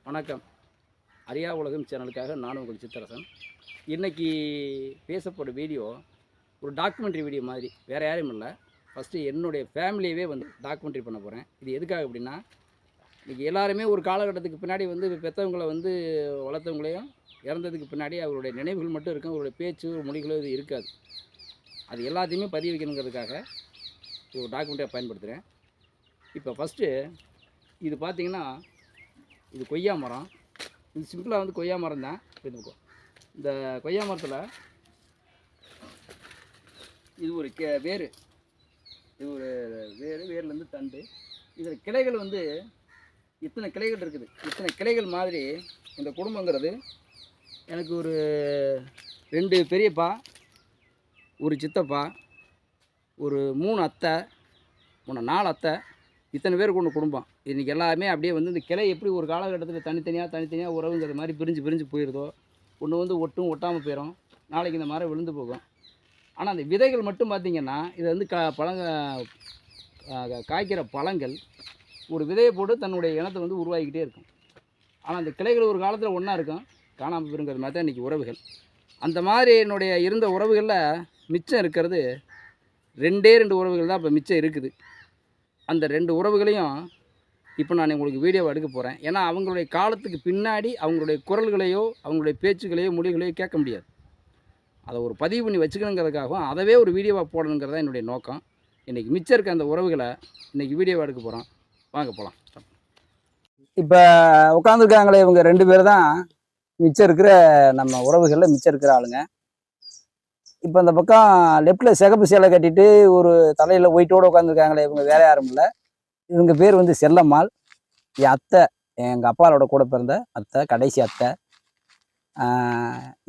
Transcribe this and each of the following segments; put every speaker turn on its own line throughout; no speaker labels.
வணக்கம். அறியா உலகம் சேனலுக்காக நான் உங்கள் சித்தரசன். இன்றைக்கி பேசப்படும் வீடியோ ஒரு டாக்குமெண்ட்ரி வீடியோ மாதிரி, வேறு யாரும் இல்லை. ஃபஸ்ட்டு என்னுடைய ஃபேமிலியவே டாக்குமெண்ட்ரி பண்ண போகிறேன். இது எதுக்காக அப்படின்னா, இன்றைக்கி எல்லாருமே ஒரு காலகட்டத்துக்கு பின்னாடி பெற்றவங்களை வளர்த்தவங்களையும் இறந்ததுக்கு பின்னாடி அவருடைய நினைவுகள் மட்டும் இருக்கும். அவருடைய பேச்சு மொழிகளோ இது இருக்காது. அது எல்லாத்தையுமே பதிவு வைக்கணுங்கிறதுக்காக ஒரு டாக்குமெண்ட்ரியாக பயன்படுத்துகிறேன். இப்போ ஃபஸ்ட்டு இது பார்த்திங்கன்னா, இது கொய்யா மரம். இது சிம்பிளாக கொய்யா மரம் தான். இந்த கொய்யா மரத்தில் இது ஒரு வேர், இது ஒரு வேர்லேருந்து தண்டு. இதில் கிளைகள் இத்தனை கிளைகள் இருக்குது. இத்தனை கிளைகள் மாதிரி இந்த குடும்பங்கிறது எனக்கு ஒரு 2 பெரியப்பா, ஒரு சித்தப்பா, ஒரு 3 அத்தை, 4 அத்தை, இத்தனை பேர் கொண்ட குடும்பம். இன்றைக்கி எல்லாமே அப்படியே இந்த கிளை எப்படி ஒரு காலகட்டத்தில் தனித்தனியாக உறவுங்கிற மாதிரி பிரிஞ்சு போயிடுதோ, ஒன்று ஒட்டும் ஒட்டாமல் போயிடும். நாளைக்கு இந்த மரம் விழுந்து போகும். ஆனால் அந்த விதைகள் மட்டும் பார்த்திங்கன்னா, இது காய்க்கிற பழங்கள் ஒரு விதையை போட்டு தன்னுடைய இனத்தை உருவாக்கிட்டே இருக்கும். ஆனால் அந்த கிளைகள் ஒரு காலத்தில் ஒன்றா இருக்கும், காணாமல் போயிருங்கிறது மாதிரி தான் இன்றைக்கி உறவுகள். அந்த மாதிரி என்னுடைய இருந்த உறவுகளில் மிச்சம் இருக்கிறது 2 உறவுகள் தான் இப்போ மிச்சம் இருக்குது. அந்த 2 உறவுகளையும் இப்போ நான் உங்களுக்கு வீடியோவை எடுக்க போகிறேன். ஏன்னா அவங்களுடைய காலத்துக்கு பின்னாடி அவங்களுடைய குரல்களையோ அவங்களுடைய பேச்சுக்களையோ மொழிகளையோ கேட்க முடியாது. அதை ஒரு பதிவு பண்ணி வச்சுக்கணுங்கிறதுக்காகவும் அதவே ஒரு வீடியோவாக போடணுங்கிறதான் என்னுடைய நோக்கம். இன்றைக்கி மிச்சம் இருக்க அந்த உறவுகளை இன்றைக்கி வீடியோவாக எடுக்க போகிறோம். வாங்க போகலாம். இப்போ உட்காந்துருக்காங்களே இவங்க 2 பேர் தான் மிச்சம் இருக்கிற நம்ம உறவுகளில் மிச்சம் இருக்கிற ஆளுங்க. இப்போ இந்த பக்கம் லெஃப்டில் சிகப்பு சேலை கட்டிட்டு ஒரு தலையில் ஒயிட்டோடு உட்காந்துருக்காங்களே இவங்க வேற யாரும் இல்லை. இவங்க பேர் செல்லம்மாள். என் அத்தை, எங்கள் அப்பாவோட கூட பிறந்த அத்தை, கடைசி அத்தை.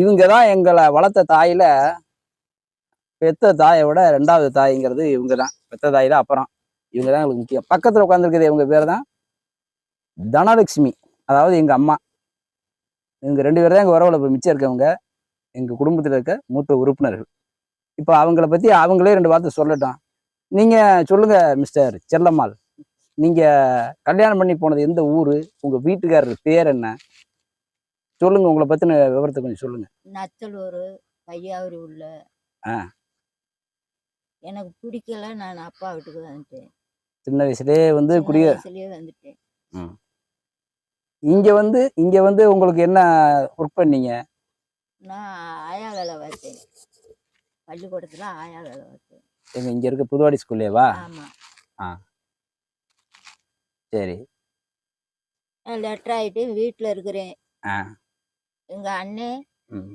இவங்க தான் எங்களை வளர்த்த தாயில் பெத்த தாயை விட 2வது தாய்ங்கிறது இவங்க தான். பெத்த தாய் தான் அப்புறம். இவங்க தான் எங்களுக்கு முக்கியம். பக்கத்தில் உட்காந்துருக்குது இவங்க பேர் தான் தனலட்சுமி, அதாவது எங்கள் அம்மா. இவங்க 2 பேர் தான் எங்கள் உறவில் இப்போ மிச்சம் இருக்கவங்க, எங்கள் குடும்பத்தில் இருக்க மூத்த உறுப்பினர்கள். இப்போ அவங்கள பற்றி அவங்களே 2 வார்த்தை சொல்லட்டும். நீங்கள் சொல்லுங்கள் மிஸ்டர் செல்லம்மாள், நீங்கள் கல்யாணம் பண்ணி போனது எந்த ஊர்? உங்கள் வீட்டுக்காரர் பேர் என்ன? சொல்லுங்கள், உங்களை பற்றின விவரத்தை கொஞ்சம் சொல்லுங்கள்.
நச்சலூர் பையாவூர் உள்ள. எனக்கு பிடிக்கல, நான் அப்பா வீட்டுக்கு வந்துட்டேன்.
சின்ன வயசுலேயே
வயசுலேயே வந்துட்டேன்.
இங்கே உங்களுக்கு என்ன ஒர்க் பண்ணீங்க?
நான் ஆயா வேலை பார்த்தேன், பள்ளிக்கூடத்தில் ஆயா வேலை பார்த்தேன்.
இங்கே இருக்க புதுவாடி ஸ்கூல்லேவா?
ஆமாம்.
சரி.
லெட்டர் ஆகிட்டு வீட்டில் இருக்கிறேன். எங்கள் அண்ணே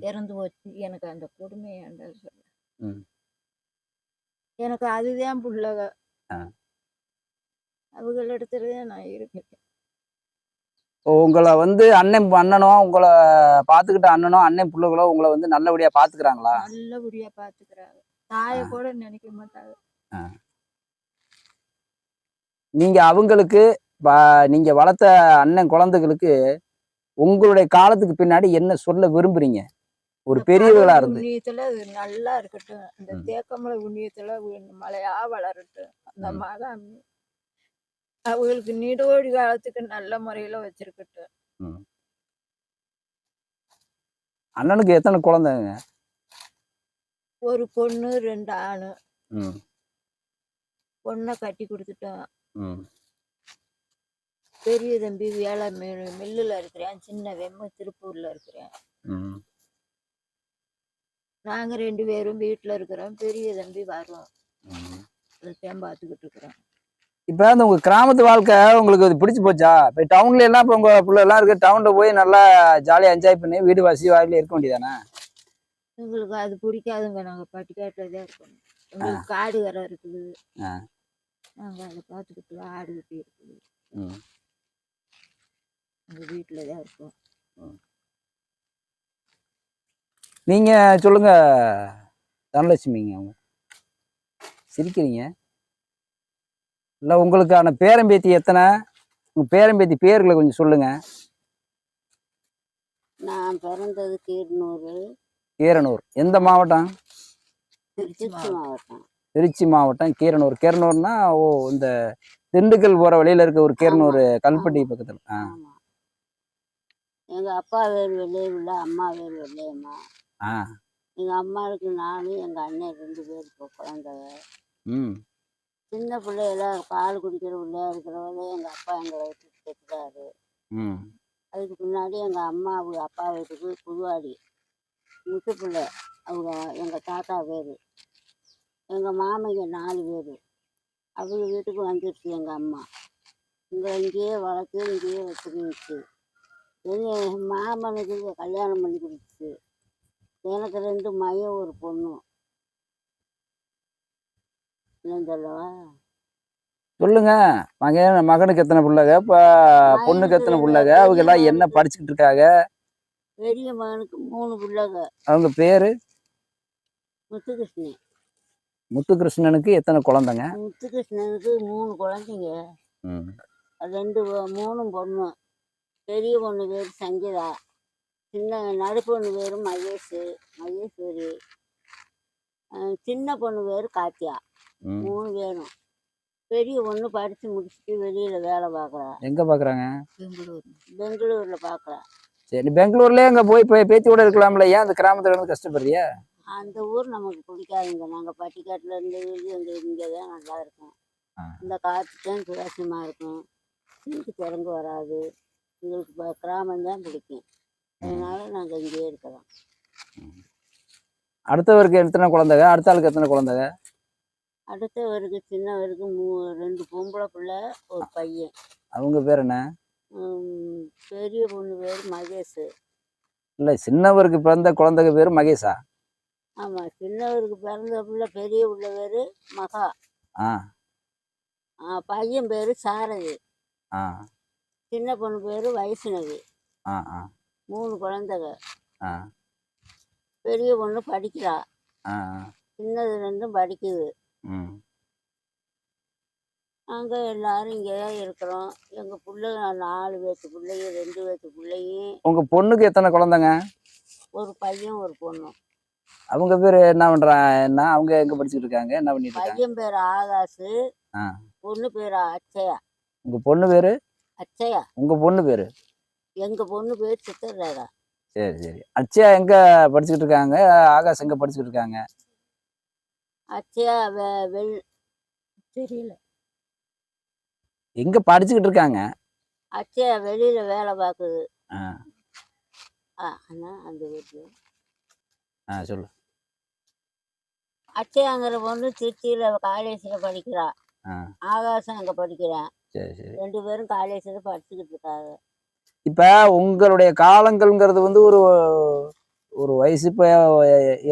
இறந்து போச்சு. எனக்கு அந்த கொடுமை சொல்ல, எனக்கு அதுதான் பிள்ளைக. அவங்களிடத்துல நான் இருக்கேன்.
உங்களை அண்ணனோ உங்களை பார்த்துக்கிட்ட அண்ணனோ அண்ணன் பிள்ளைகளோ உங்களை நல்லபடியாக பார்த்துக்கிறாங்களா?
நல்லபடியாக பார்த்துக்கிறாங்க. தாயை கூட நினைக்க மாட்டாங்க.
நீங்கள் அவங்களுக்கு நீங்கள் வளர்த்த அண்ணன் குழந்தைகளுக்கு உங்களுடைய காலத்துக்கு பின்னாடி என்ன சொல்ல விரும்புறீங்க? ஒரு பெரியவர்களா இருந்து
புண்ணியத்துல நல்லா இருக்கட்டும், அந்த தேக்கமலை புண்ணியத்துல மழையா வளரட்டும். அந்த மகன் அவங்களுக்கு நீடோடி காலத்துக்கு நல்ல முறையில வச்சிருக்கட்டும்.
அண்ணனுக்கு எத்தனை குழந்தைங்க?
ஒரு பொண்ணு, 2 ஆணு. பொண்ணை கட்டி கொடுத்துட்டோம். பெரிய தம்பி வேலை மில்லுல இருக்கிறேன், சின்ன திருப்பூர்ல இருக்கிறேன். நாங்க 2 பேரும் வீட்டுல இருக்கிறோம். பெரிய தம்பி வரும், அதைத்தான் பார்த்துக்கிட்டு இருக்கிறோம்.
இப்போ உங்க கிராமத்து வாழ்க்கை உங்களுக்கு அது பிடிச்சி போச்சா? இப்போ டவுன்ல எல்லாம் இப்போ உங்க பிள்ளை எல்லாம் இருக்கு, டவுன்ல போய் நல்லா ஜாலியாக என்ஜாய் பண்ணி வீடு வாசி வாயில இருக்க வேண்டியதானே?
எங்களுக்கு அது பிடிக்காதுங்க. நாங்க பட்டிக்காட்டுலதான் இருக்கணும். எங்களுக்கு காடு வர இருக்குது, நாங்க அதை பார்த்துக்கிட்டு ஆடு கட்டி இருக்குது. எங்க வீட்டுலதான் இருக்கோம்.
நீங்க சொல்லுங்க தனலட்சுமிங்க. அவங்க சிரிக்கிறீங்க இல்லை? உங்களுக்கான பேரம்பேத்தி எத்தனை? உங்க பேரம்பேத்தி பேர்களை கொஞ்சம் சொல்லுங்க.
நான் பிறந்தது
கீரனூர். எந்த மாவட்டம்?
திருச்சி மாவட்டம்.
திருச்சி மாவட்டம் கீரனூர். கீரனூர்னா இந்த திண்டுக்கல் போற வழியில இருக்க ஒரு கீரனூர், கல்பட்டி பக்கத்துல.
எங்கள் அப்பா வேறு வெள்ளையும் இல்லை, அம்மா வேறு வெள்ளையம்மா.
ஆ.
எங்கள் அம்மாவுக்கு நானும் எங்கள் அண்ணன் 2 பேர் இப்போ குழந்தைங்க.
ம்.
சின்ன பிள்ளையில பால் குடிக்கிற பிள்ளையா இருக்கிறவங்க எங்கள் அப்பா எங்களை விட்டு செத்துட்டாரு.
ம்.
அதுக்கு முன்னாடி எங்கள் அம்மா அவங்க அப்பா வீட்டுக்கு புதுவாடி முத்து பிள்ளை அவங்க எங்கள் தாத்தா பேர். எங்கள் மாமைங்க 4 பேர். அவங்க வீட்டுக்கு வந்துடுச்சு எங்கள் அம்மா. இங்கேயே வளர்த்து இங்கேயே வச்சுருந்துச்சு. எங்கள் மாமனுக்கு கல்யாணம் பண்ணி கொடுத்துச்சு. எனக்கு 2 மையம் ஒரு பொண்ணு. என்னன்னு சொல்லவா?
சொல்லுங்க. மகனுக்கு எத்தனை பிள்ளைங்க, இப்போ பொண்ணுக்கு எத்தனை பிள்ளைங்க, அவங்க எல்லாம் என்ன படிச்சுக்கிட்டு இருக்காங்க?
பெரிய மகனுக்கு 3 பிள்ளைங்க.
அவங்க பேரு?
முத்துகிருஷ்ணன்.
முத்துகிருஷ்ணனுக்கு எத்தனை குழந்தைங்க?
முத்துகிருஷ்ணனுக்கு 3 குழந்தைங்க.
ம்.
3 பொண்ணு. பெரிய பொண்ணு பேர் சங்கீதா. நடுப்பு பொண்ணு பேர் மகேஸ்வரி. சின்ன பொண்ணு பேர் காத்தியா. 3 பேரும். பெரிய பொண்ணு படித்து முடிச்சுட்டு வெளியில் வேலை பார்க்குறா.
எங்கே பார்க்குறாங்க?
பெங்களூரில் பார்க்குறா.
சரி, பெங்களூர்லேயே அங்கே போய் பேத்தியோட இருக்கலாம்ல, ஏன் அந்த கிராமத்தில் இருந்து கஷ்டப்படுறியா?
அந்த ஊர் நமக்கு பிடிக்காதுங்க. நாங்கள் பட்டிக்காட்டில் இருந்து எங்களுக்கு இங்கே தான் நல்லா இருக்கும். இந்த காற்று தான் சுவாசமாக இருக்கும். சீட்டு திறங்கு வராது. எங்களுக்கு கிராமம் தான் பிடிக்கும். அதனால நாங்கள் இங்கேயே இருக்கிறோம்.
அடுத்தவருக்கு எத்தனை குழந்தைங்க? அடுத்த ஆளுக்கு எத்தனை குழந்தைங்க?
அடுத்தவருக்கு சின்னவருக்கு 2 பொம்பளை பிள்ளை, ஒரு பையன்.
அவங்க பேர் என்ன?
பெரிய பொண்ணு பேர் மகேஷ்.
இல்லை, சின்னவருக்கு பிறந்த குழந்தைங்க பேர் மகேஷா?
ஆமாம், சின்னவருக்கு பிறந்த பிள்ளை பெரிய பிள்ளை பேர் மகா. பையன் பேர் சாரதி. சின்ன பொண்ணு பேர் வைஷ்ணவி. 3 குழந்தைங்க. பெரிய பொண்ணு படிக்கிறா. சின்னது 2ம் படிக்குது. நாங்கள் எல்லாரும் இங்கே தான் இருக்கிறோம். எங்கள் பிள்ளைங்க 4 பேர்த்து பிள்ளையும் 2 பேர்த்து பிள்ளையும்.
உங்கள் பொண்ணுக்கு எத்தனை குழந்தைங்க?
ஒரு பையன் ஒரு பொண்ணு.
அவங்க பேர் என்ன பண்ணுறாங்க? அவங்க எங்கே படிச்சுட்டு இருக்காங்க, என்ன பண்ணிட்டு இருக்காங்க?
பையன் பேர் ஆகாஷ். பொண்ணு பேர் அச்சயா.
உங்கள் பொண்ணு பேர்?
அச்சயா.
உங்கள் பொண்ணு பேர்?
எங்கள் பொண்ணு பேர் சித்தரேகா.
சரி சரி. அச்சயா எங்கே படிச்சுக்கிட்டு இருக்காங்க? ஆகாஷ் எங்கே படிச்சுக்கிட்டு இருக்காங்க?
அச்சயா தெரியல
எங்கே படிச்சுக்கிட்டு இருக்காங்க?
அச்சயா வெளியில் வேலை பார்க்குது. அண்ணா அந்த வீட்டில்.
சொல்லு.
அச்சயாங்கிற பொண்ணு திருச்சியில் காலேஜில் படிக்கிறா. ஆகாஷம் அங்கே படிக்கிறான்.
சரி சரி.
2 பேரும் காலேஜில் படிச்சுக்கிட்டு இருக்காங்க.
இப்போ உங்களுடைய காலங்கள்ங்கிறது வந்து ஒரு வயசு, இப்போ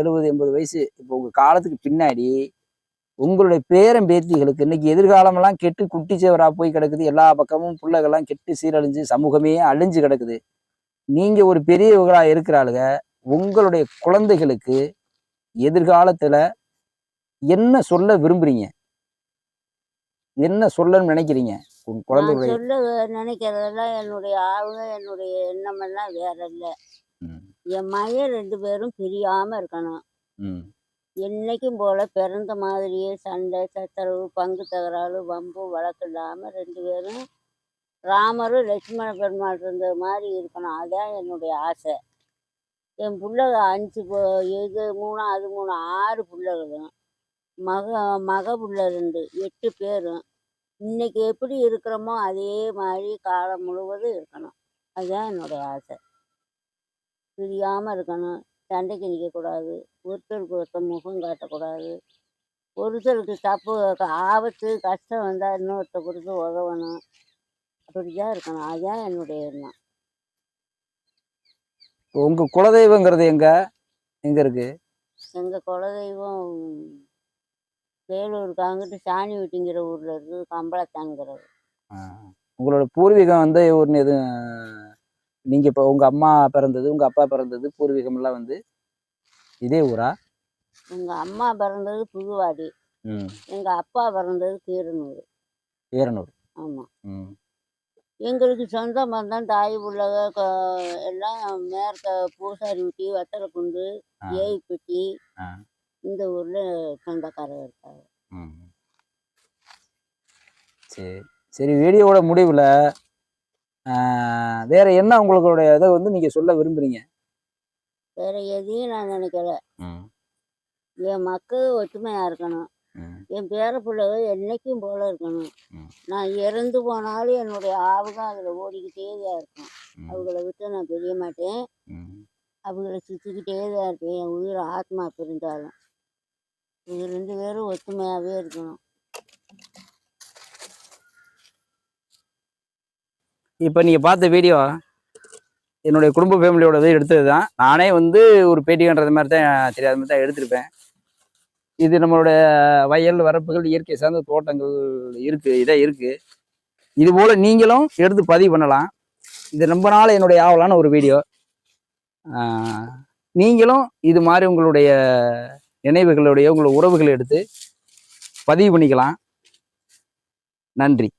70-80 வயசு. இப்போ உங்கள் காலத்துக்கு பின்னாடி உங்களுடைய பேரன் பேத்திகளுக்கு இன்னைக்கு எதிர்காலமெல்லாம் கெட்டு குட்டி சேவரா போய் கிடக்குது. எல்லா பக்கமும் பிள்ளைகள்லாம் கெட்டு சீரழிஞ்சு சமூகமே அழிஞ்சு கிடக்குது. நீங்க ஒரு பெரியவர்களா இருக்கிறாளுங்க, உங்களுடைய குழந்தைகளுக்கு எதிர்காலத்துல என்ன சொல்ல விரும்புறீங்க? என்ன சொல்லணும்னு நினைக்கிறீங்க? உங்க குழந்தைகளுடைய
சொல்ல நினைக்கிறதெல்லாம் என்னுடைய என்னுடைய எண்ணமெல்லாம் வேற இல்லை. என் மையன் 2 பேரும் பிரியாம இருக்கணும். என்னைக்கும் போல பிறந்த மாதிரியே சண்டை சச்சரவு பங்கு தகராறு வம்பு வழக்கு இல்லாமல் 2 பேரும் ராமரும் லட்சுமண பெருமாள் இருந்த மாதிரி இருக்கணும். அதான் என்னுடைய ஆசை. என் பிள்ளைங்க 5 இது 3 அது 3 6 பிள்ளைகளும் மக பிள்ளை 2 8 பேரும் இன்னைக்கு எப்படி இருக்கிறோமோ அதே மாதிரி காலம் முழுவதும் இருக்கணும். அதுதான் என்னுடைய ஆசை. பிரியாமல் இருக்கணும். சண்டைக்கு நிற்கக்கூடாது. ஒருத்தருக்கு ஒருத்தர் முகம் காட்டக்கூடாது. ஒருத்தருக்கு தப்பு ஆபத்து கஷ்டம் வந்தால் இன்னொருத்தர் கொடுத்து உதவணும். அப்படிதான் இருக்கணும். அதுதான் என்னுடைய எண்ணம்.
உங்க குலதெய்வங்கிறது எங்க இருக்கு?
எங்கள் குலதெய்வம் வேலூருக்கு அங்கிட்டு சாணி வெட்டிங்கிற ஊரில் இருக்குது. கம்பளத்தான்கிறது.
உங்களோட பூர்வீகம் வந்து ஊர்னு எதுவும் நீங்கள் இப்போ உங்கள் அம்மா பிறந்தது உங்கள் அப்பா பிறந்தது பூர்வீகமெல்லாம் வந்து இதே ஊரா?
எங்கள் அம்மா பிறந்தது புதுவாடி. எங்கள் அப்பா பிறந்தது கீரனூர்.
கீரனூர்.
ஆமாம். எங்களுக்கு சொந்த பந்தம் தாய் பிள்ளைக எல்லாம் மேற்க பூசாரி ஊட்டி வத்தலக்குண்டு ஏய்ப்பட்டி இந்த ஊரில் சொந்தக்காரர் இருக்காங்க.
சரி சரி. வீடியோவோட முடிவில் வேற என்ன உங்களுடைய இதை வந்து நீங்க சொல்ல விரும்புறீங்க?
வேற எதையும் நான் நினைக்கல. என் மக்கள் ஒற்றுமையா இருக்கணும். என் பேர பிள்ளைகள் என்னைக்கும் போல இருக்கணும். நான் இறந்து போனாலும் என்னுடைய ஆவுகம் அதுல ஓடிக்கிட்டே தான் இருக்கும். அவங்கள விட்டு நான் பிரிய மாட்டேன். அவங்கள சுத்திக்கிட்டே தான் இருப்பேன். என் உயிர் ஆத்மா பிரிந்தாலும் இது 2 பேரும் ஒத்துமையாவே இருக்கணும்.
இப்போ நீங்கள் பார்த்த வீடியோ என்னுடைய குடும்ப ஃபேமிலியோட இது எடுத்தது தான். நானே வந்து ஒரு பேட்டிகன்றது மாதிரி தான் தெரியாத மாதிரி தான் எடுத்திருப்பேன். இது நம்மளோட வயல் வரப்புகள் இயற்கை சார்ந்த தோட்டங்கள் இருக்குது. இது போல் நீங்களும் எடுத்து பதிவு பண்ணலாம். இது ரொம்ப நாள் என்னுடைய ஆவலான ஒரு வீடியோ. நீங்களும் இது மாதிரி உங்களுடைய நினைவுகளுடைய உங்களோட உறவுகளை எடுத்து பதிவு பண்ணிக்கலாம். நன்றி.